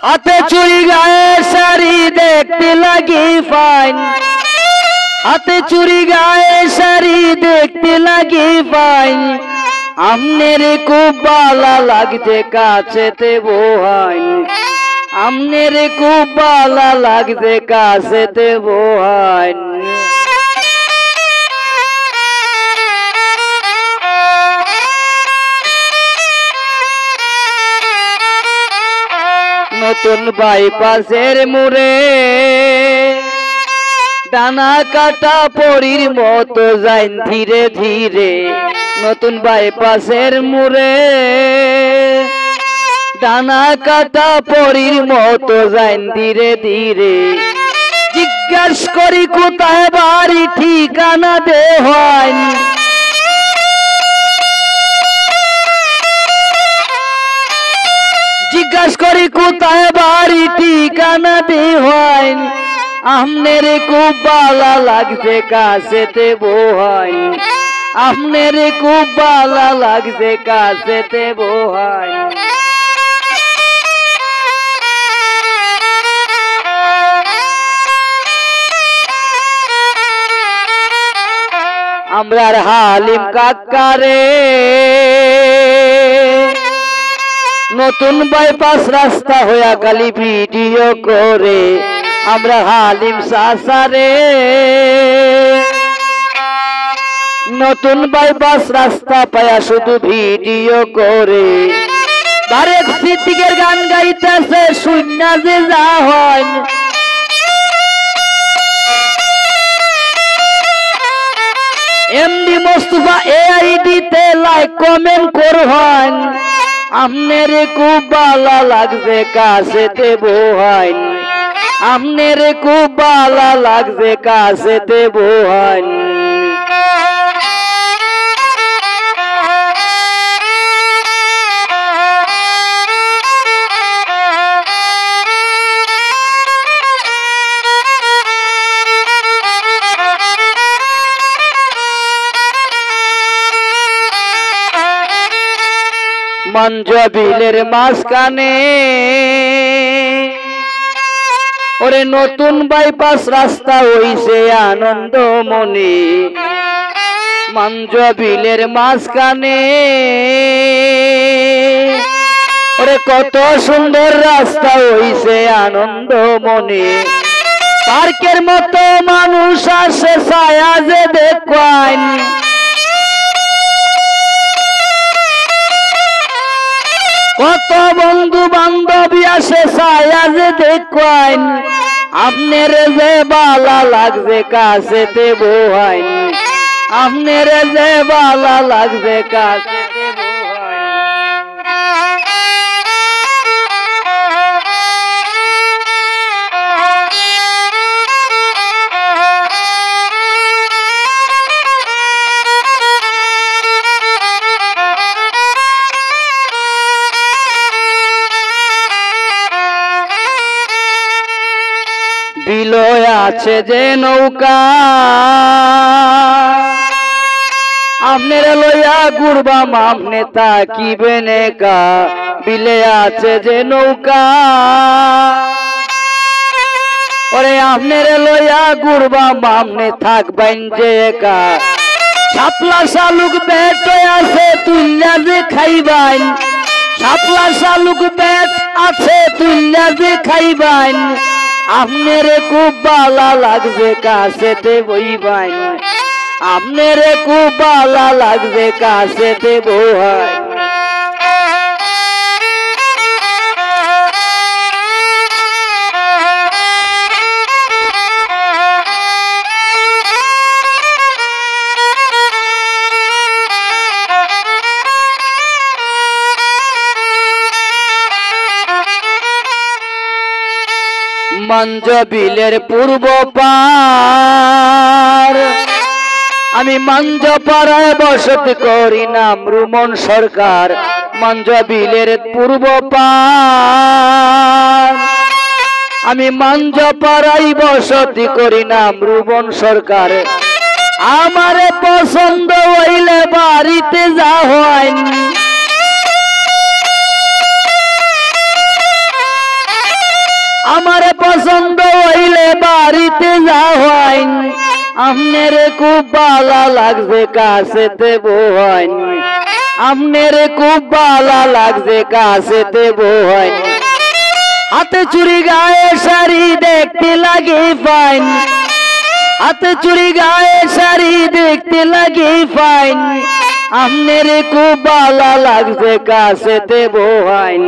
হাতে চুরি গায়ে শাড়ি দেখতে লাগি ফাইন, হাতে চুরি গায়ে শাড়ি দেখতে লাগি ফাইন, আমনের খুব ভালো লাগছে কাছেতে বহাইন, আমনের খুব ভালো লাগছে কাছেতে বহাইন। নতুন বাইপাসের মোড়ে ডানা কাটা পরীর মতো যাইন ধীরে ধীরে, নতুন বাইপাসের মোড়ে ডানা কাটা পরীর মতো যাইন ধীরে ধীরে। জিজ্ঞাস করি কোথায় বাড়ি ঠিকানা দে হয়, জিজ্ঞাস করি কোথায় বাড়ি ঠিকানা দে হয়, আমনের খুব ভালো লাগছে কাছেতে বহাই, আমনের খুব ভালো লাগছে কাছেতে বহাই। আমরার হালিম কাকারে নতুন বাইপাস রাস্তা হইয়া গালি ভিডিও করে, আমরা হালিম সাসারে নতুন বাইপাস রাস্তা পায়া শুধু ভিডিও করে। তারেক সিদ্দিকের গান গাইতেছে শূন্য যে যা হয়, এমডি মোস্তফা AID-তে লাইক কমেন্ট করবেন, আমনের খুব ভালো লাগছে কাছেতে বহাইন, আমনের খুব ভালো লাগছে কাছেতে বহাইন। মঞ্জবিলের মাঝখানে ওরে নতুন বাইপাস রাস্তা হইছে আনন্দ মনে, মঞ্জবিলের মাঝখানে ওরে কত সুন্দর রাস্তা হইছে আনন্দ মনে। পার্কের মতো মানুষ আসে ছায়া যে দেখেন, কত বন্ধু বান্ধবী আসে ছায়া যে দেখেন, আপনার যে ভালো লাগছে কাছেতে বহাইন, আপনার যে ভালো লাগছে কাছেতে বহাইন। বিলয় আছে যে নৌকা আপনার লইয়া ঘুরবাম, আমনে তাকিবেন একা, বিলে আছে যে নৌকা ওরে আপনার লইয়া ঘুরবাম, আমনে থাকবেন যে একা। শাপলা শালুক বেট আছে তুইলা যে খাইবেন, শাপলা শালুক বেট আছে তুইলা যে খাইবেন, আপনার খুব ভালো লাগছে কাছেতে বইবেন, আপনার খুব ভালো লাগছে কাছেতে বহাই। মঞ্জবিলের পূর্ব পার আমি মঞ্জপাড়ায় বসতি করি, নাম রুমন সরকার। মঞ্জবিলের পূর্ব পার আমি মঞ্জপাড়ায় বসতি করি, নাম রুমন সরকার। আমারে পছন্দ হইলে বাড়িতে যা হয়, আমার পছন্দ হইলে বাড়িতে যাওয়াইন আমনের খুব ভালো লাগছে কাছেতে বহাইন আমনের খুব ভালো লাগছে কাছেতে বহাইন হাতে চুড়ি গায়ে শাড়ি দেখতে লাগে ফাইন হাতে চুড়ি গায়ে শাড়ি দেখতে লাগে ফাইন আমনের খুব ভালো লাগছে কাছেতে বহাইন